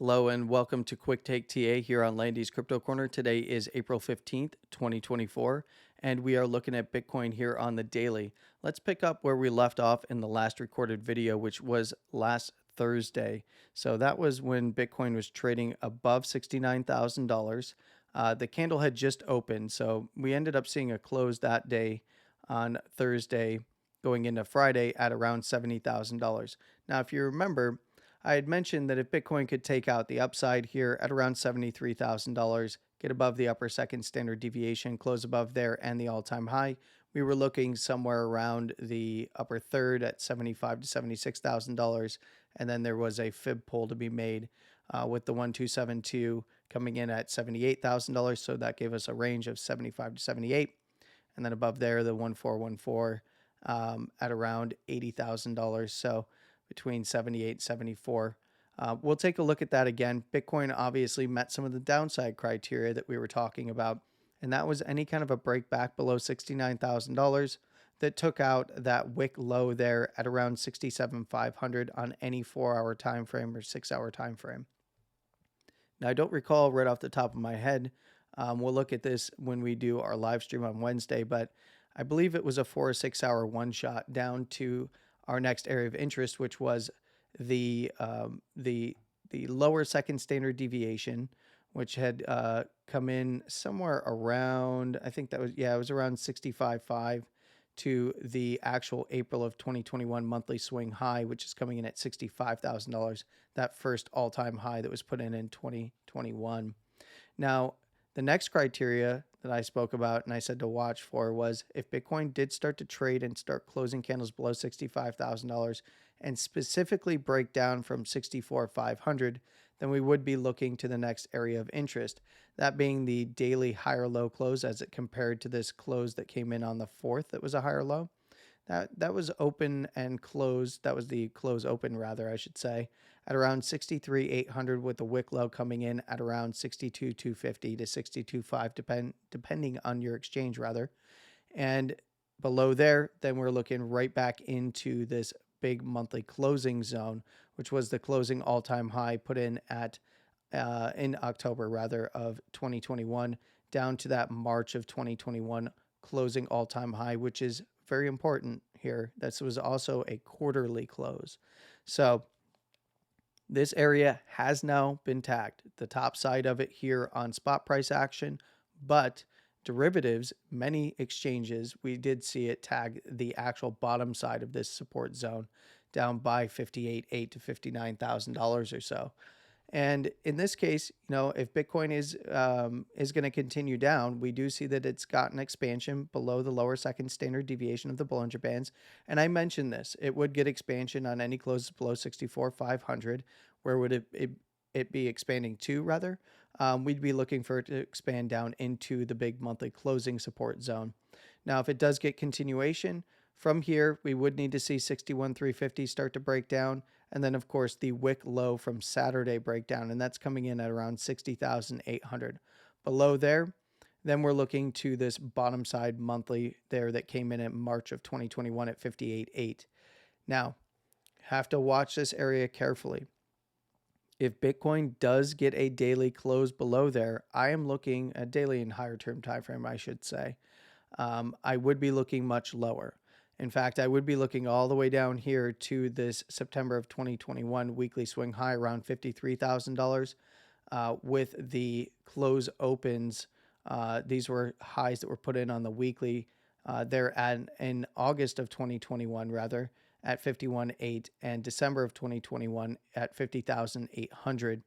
Hello and welcome to Quick Take TA here on Landy's Crypto Corner. Today is April 15th, 2024, and we are looking at Bitcoin here on the daily. Let's pick up where we left off in the last recorded video, which was last Thursday. So that was when Bitcoin was trading above $69,000. The candle had just opened, so we ended up seeing a close that day on Thursday going into Friday at around $70,000. Now, if you remember, I had mentioned that if Bitcoin could take out the upside here at around $73,000, get above the upper second standard deviation, close above there and the all-time high, we were looking somewhere around the upper third at $75,000 to $76,000, and then there was a fib pull to be made with the 1272 coming in at $78,000, so that gave us a range of 75 to 78, and then above there the 1414 at around $80,000. So between 78 and 74. We'll take a look at that again. Bitcoin obviously met some of the downside criteria that we were talking about, and that was any kind of a break back below $69,000 that took out that wick low there at around 67,500 on any 4-hour time frame or 6-hour time frame. Now, I don't recall right off the top of my head. We'll look at this when we do our live stream on Wednesday, but I believe it was a 4 or 6 hour one shot down to our next area of interest, which was the lower second standard deviation, which had come in somewhere around, I think that was, it was around 65.5 to the actual April of 2021 monthly swing high, which is coming in at $65,000, that first all-time high that was put in 2021. Now, the next criteria that I spoke about and I said to watch for was if Bitcoin did start to trade and start closing candles below $65,000 and specifically break down from 64,500, then we would be looking to the next area of interest, that being the daily higher low close as it compared to this close that came in on the 4th that was a higher low. That was open and closed. That was the close open, rather, I should say, at around 63,800 with the wick low coming in at around 62,250 to 62,500, depending on your exchange, rather. And below there, then we're looking right back into this big monthly closing zone, which was the closing all-time high put in at in October, rather, of 2021, down to that March of 2021 closing all-time high, which is very important here. This was also a quarterly close. So this area has now been tagged, the top side of it here on spot price action, but derivatives, many exchanges, we did see it tag the actual bottom side of this support zone down by $58,800 to $59,000 or so. And in this case, if Bitcoin is going to continue down, we do see that it's got an expansion below the lower second standard deviation of the Bollinger Bands. And I mentioned this, it would get expansion on any closes below 64,500. Where would it be expanding to, rather? We'd be looking for it to expand down into the big monthly closing support zone. Now, if it does get continuation from here, we would need to see 61,350 start to break down. And then, of course, the wick low from Saturday breakdown, and that's coming in at around 60,800. Below there, then we're looking to this bottom side monthly there that came in March of 2021 at 58.8. Now, have to watch this area carefully. If Bitcoin does get a daily close below there, I am looking at daily and higher term time frame, I should say. I would be looking much lower. In fact, I would be looking all the way down here to this September of 2021 weekly swing high around $53,000 with the close opens. These were highs that were put in on the weekly there in August of 2021, rather, at 51.8 and December of 2021 at 50,800.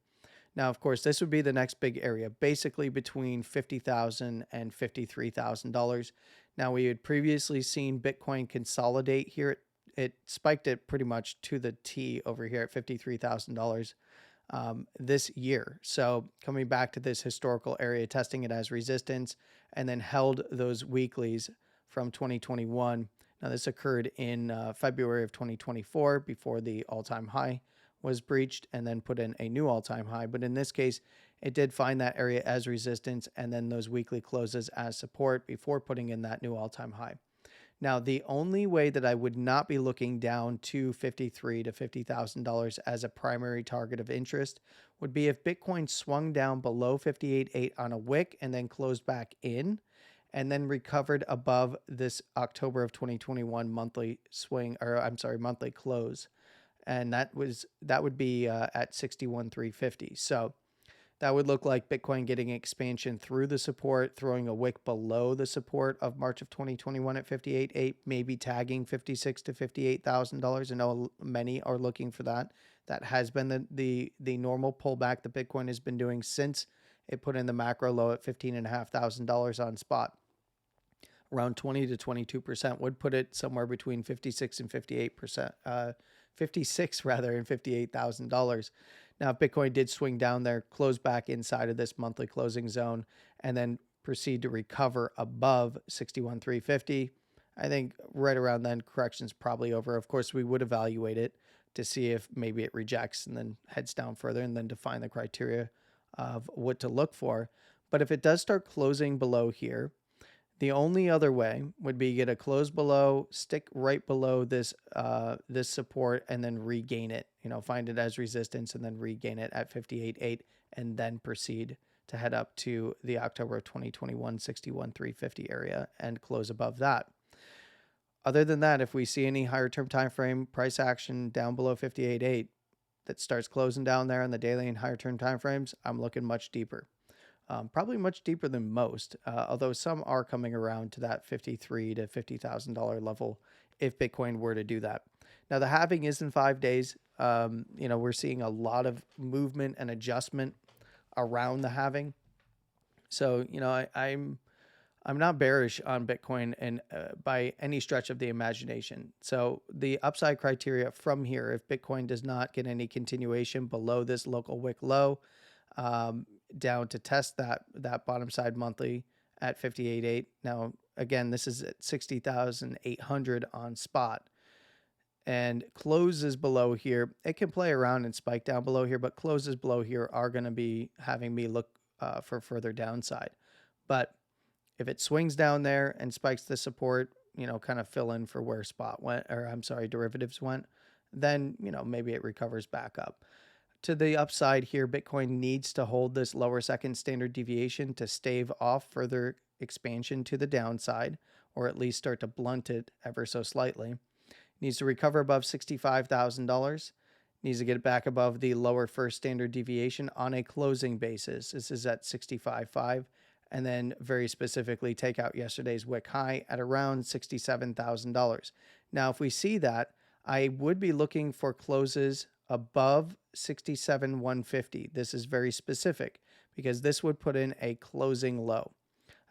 Now, of course, this would be the next big area, basically between $50,000 and $53,000. Now, we had previously seen Bitcoin consolidate here. It spiked it pretty much to the T over here at $53,000 this year. So coming back to this historical area, testing it as resistance, and then held those weeklies from 2021. Now, this occurred in February of 2024 before the all-time high was breached and then put in a new all-time high. But in this case, it did find that area as resistance and then those weekly closes as support before putting in that new all-time high. Now, the only way that I would not be looking down to $53,000 to $50,000 as a primary target of interest would be if Bitcoin swung down below 58.8 on a wick and then closed back in, and then recovered above this October of 2021 monthly swing, or I'm sorry, monthly close. And that would be at 61,350. So that would look like Bitcoin getting expansion through the support, throwing a wick below the support of March of 2021 at 58.8, maybe tagging $56,000 to $58,000. I know many are looking for that. That has been the normal pullback that Bitcoin has been doing since it put in the macro low at $15,500 on spot. Around 20 to 22% would put it somewhere between 56 and 58%, 56 rather, and $58,000. Now, if Bitcoin did swing down there, close back inside of this monthly closing zone, and then proceed to recover above 61,350, I think right around then correction's probably over. Of course, we would evaluate it to see if maybe it rejects and then heads down further, and then define the criteria of what to look for. But if it does start closing below here, the only other way would be get a close below, stick right below this this support, and then regain it. Find it as resistance and then regain it at 58.8, and then proceed to head up to the October of 2021 61,350 area and close above that. Other than that, if we see any higher term time frame price action down below 58.8 that starts closing down there on the daily and higher term time frames, I'm looking much deeper. Probably much deeper than most, although some are coming around to that $53,000 to $50,000 level if Bitcoin were to do that. Now, the halving is in 5 days. We're seeing a lot of movement and adjustment around the halving. So, I'm not bearish on Bitcoin and by any stretch of the imagination. So the upside criteria from here, if Bitcoin does not get any continuation below this local wick low, down to test that bottom side monthly at 58.8. Now, again, this is at 60,800 on spot, and closes below here. It can play around and spike down below here, but closes below here are going to be having me look for further downside. But if it swings down there and spikes the support, kind of fill in for where spot went, or I'm sorry, derivatives went, then, maybe it recovers back up. To the upside here, Bitcoin needs to hold this lower second standard deviation to stave off further expansion to the downside, or at least start to blunt it ever so slightly. Needs to recover above $65,000. Needs to get it back above the lower first standard deviation on a closing basis. This is at 65.5. And then very specifically take out yesterday's wick high at around $67,000. Now, if we see that, I would be looking for closes above 67,150. This is very specific because this would put in a closing low.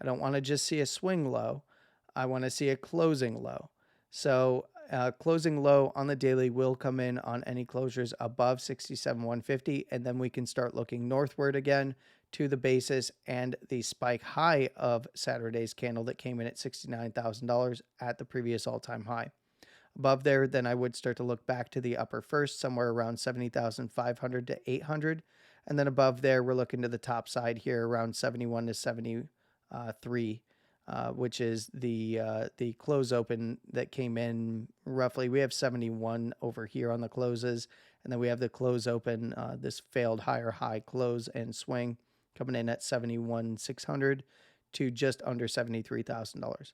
I don't want to just see a swing low. I want to see a closing low. So closing low on the daily will come in on any closures above 67,150, and then we can start looking northward again to the basis and the spike high of Saturday's candle that came in at $69,000 at the previous all-time high. Above there, then I would start to look back to the upper first, somewhere around 70,500 to 800. And then above there, we're looking to the top side here around 71 to 73, which is the close open that came in roughly. We have 71 over here on the closes. And then we have the close open, this failed higher high close and swing coming in at 71,600 to just under $73,000.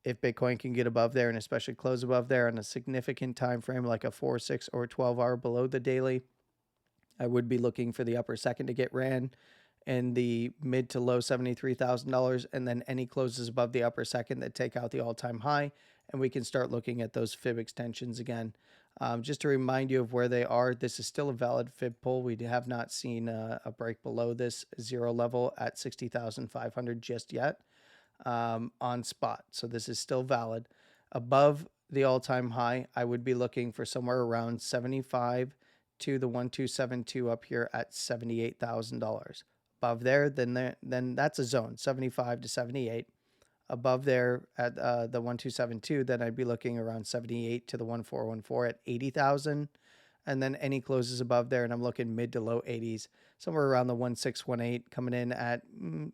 If Bitcoin can get above there and especially close above there on a significant time frame like a 4, 6, or 12 hour below the daily, I would be looking for the upper second to get ran in the mid to low $73,000, and then any closes above the upper second that take out the all-time high, and we can start looking at those fib extensions again. Just to remind you of where they are, this is still a valid fib pull. We have not seen a break below this zero level at 60,500 just yet. On spot. So this is still valid. Above the all-time high, I would be looking for somewhere around 75 to the 1272 up here at $78,000. Above there, then that's a zone, 75 to 78. Above there at the 1272, then I'd be looking around 78 to the 1414 at 80,000. and then any closes above there, and I'm looking mid to low 80s, somewhere around the 1618 coming in at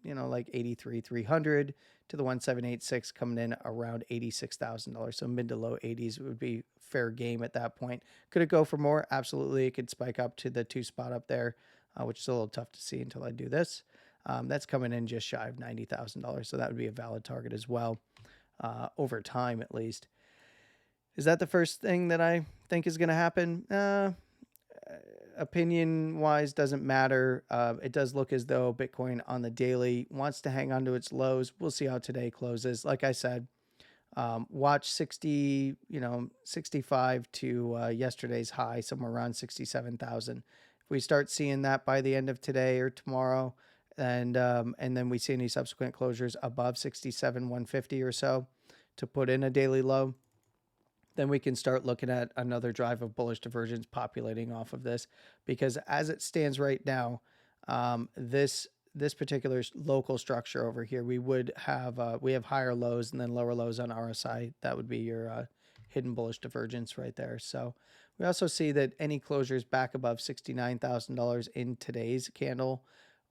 like 83,300 to the 1786 coming in around $86,000. So mid to low 80s would be fair game at that point. Could it go for more? Absolutely. It could spike up to the 2 spot up there, which is a little tough to see until I do this. That's coming in just shy of $90,000. So that would be a valid target as well, over time at least. Is that the first thing that I think is going to happen? Opinion wise, doesn't matter. It does look as though Bitcoin on the daily wants to hang on to its lows. We'll see how today closes. Like I said, watch 65 to yesterday's high, somewhere around 67,000. If we start seeing that by the end of today or tomorrow, and then we see any subsequent closures above 67,150 or so to put in a daily low, then we can start looking at another drive of bullish divergence populating off of this. Because as it stands right now, this particular local structure over here, we have higher lows and then lower lows on RSI. That would be your hidden bullish divergence right there. So we also see that any closures back above $69,000 in today's candle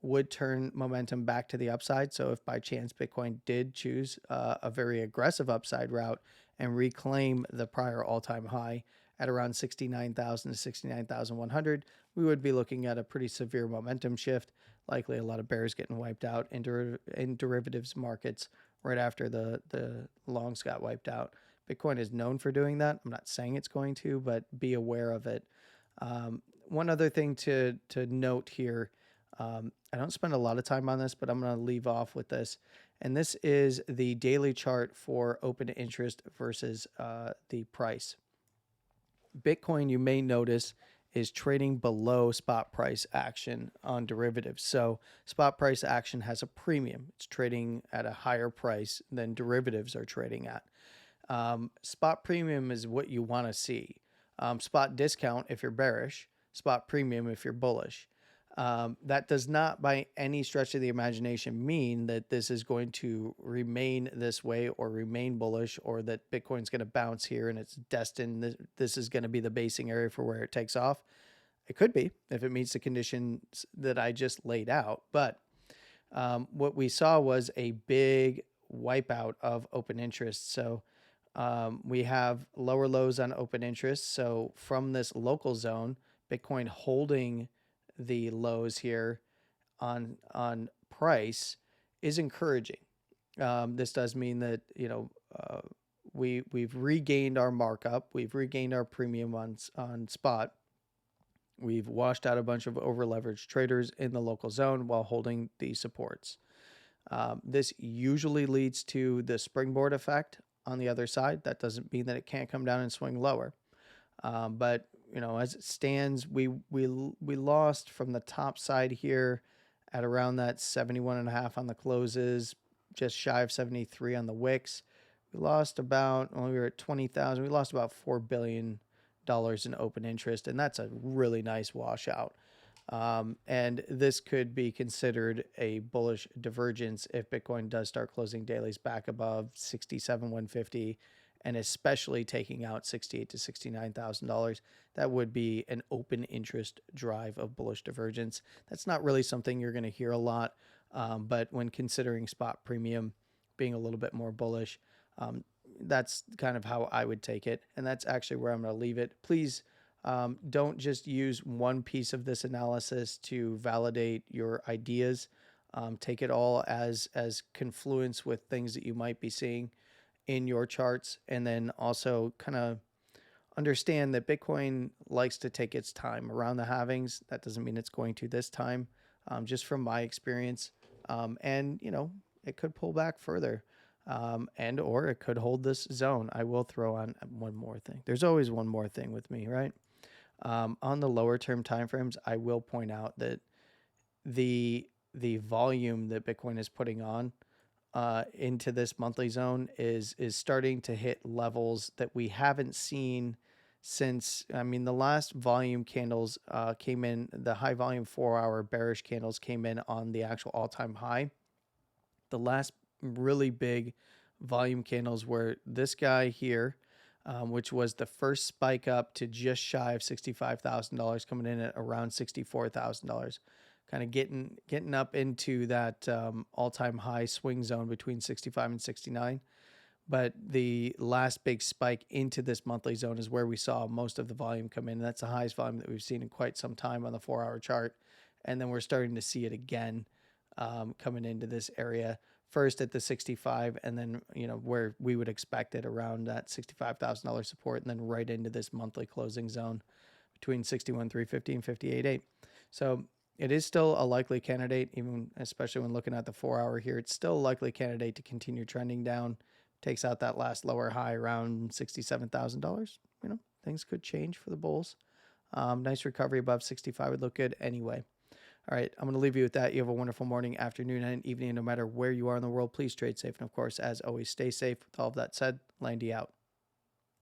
would turn momentum back to the upside. So if by chance Bitcoin did choose a very aggressive upside route and reclaim the prior all-time high at around 69,000 to 69,100, we would be looking at a pretty severe momentum shift, likely a lot of bears getting wiped out in derivatives markets right after the longs got wiped out. Bitcoin is known for doing that. I'm not saying it's going to, but be aware of it. One other thing to note here, I don't spend a lot of time on this, but I'm going to leave off with this. And this is the daily chart for open interest versus the price. Bitcoin, you may notice, is trading below spot price action on derivatives. So spot price action has a premium. It's trading at a higher price than derivatives are trading at. Spot premium is what you want to see. Spot discount if you're bearish, spot premium if you're bullish. That does not by any stretch of the imagination mean that this is going to remain this way or remain bullish, or that Bitcoin's going to bounce here and it's destined. This is going to be the basing area for where it takes off. It could be if it meets the conditions that I just laid out. But what we saw was a big wipeout of open interest. So we have lower lows on open interest. So from this local zone, Bitcoin holding the lows here on price is encouraging. This does mean that we've regained our markup, we've regained our premium on spot. We've washed out a bunch of over leveraged traders in the local zone while holding the supports. This usually leads to the springboard effect on the other side. That doesn't mean that it can't come down and swing lower. But as it stands, we lost from the top side here at around that 71.5 on the closes, just shy of 73 on the wicks. We lost about, when we were at 20,000, we lost about $4 billion in open interest, and that's a really nice washout. And this could be considered a bullish divergence if Bitcoin does start closing dailies back above 67,150, and especially taking out $68,000 to $69,000. That would be an open interest drive of bullish divergence. That's not really something you're going to hear a lot, but when considering spot premium being a little bit more bullish, that's kind of how I would take it. And that's actually where I'm going to leave it. Please don't just use one piece of this analysis to validate your ideas. Take it all as confluence with things that you might be seeing in your charts, and then also kind of understand that Bitcoin likes to take its time around the halvings. That doesn't mean it's going to this time, just from my experience. And it could pull back further, and or it could hold this zone. I will throw on one more thing. There's always one more thing with me, right? On the lower term timeframes, I will point out that the volume that Bitcoin is putting on into this monthly zone is starting to hit levels that we haven't seen since, the last volume candles came in, the high volume 4-hour bearish candles came in on the actual all-time high. The last really big volume candles were this guy here, which was the first spike up to just shy of $65,000, coming in at around $64,000, kind of getting up into that all-time high swing zone between 65 and 69. But the last big spike into this monthly zone is where we saw most of the volume come in. That's the highest volume that we've seen in quite some time on the 4-hour chart. And then we're starting to see it again coming into this area. First at the 65, and then, where we would expect it around that $65,000 support, and then right into this monthly closing zone between 61,350 and 58.8. So it is still a likely candidate, even especially when looking at the 4-hour here. It's still a likely candidate to continue trending down. Takes out that last lower high around $67,000. Things could change for the bulls. Nice recovery above 65 would look good anyway. All right, I'm going to leave you with that. You have a wonderful morning, afternoon, and evening. No matter where you are in the world, please trade safe. And of course, as always, stay safe. With all of that said, Landy out.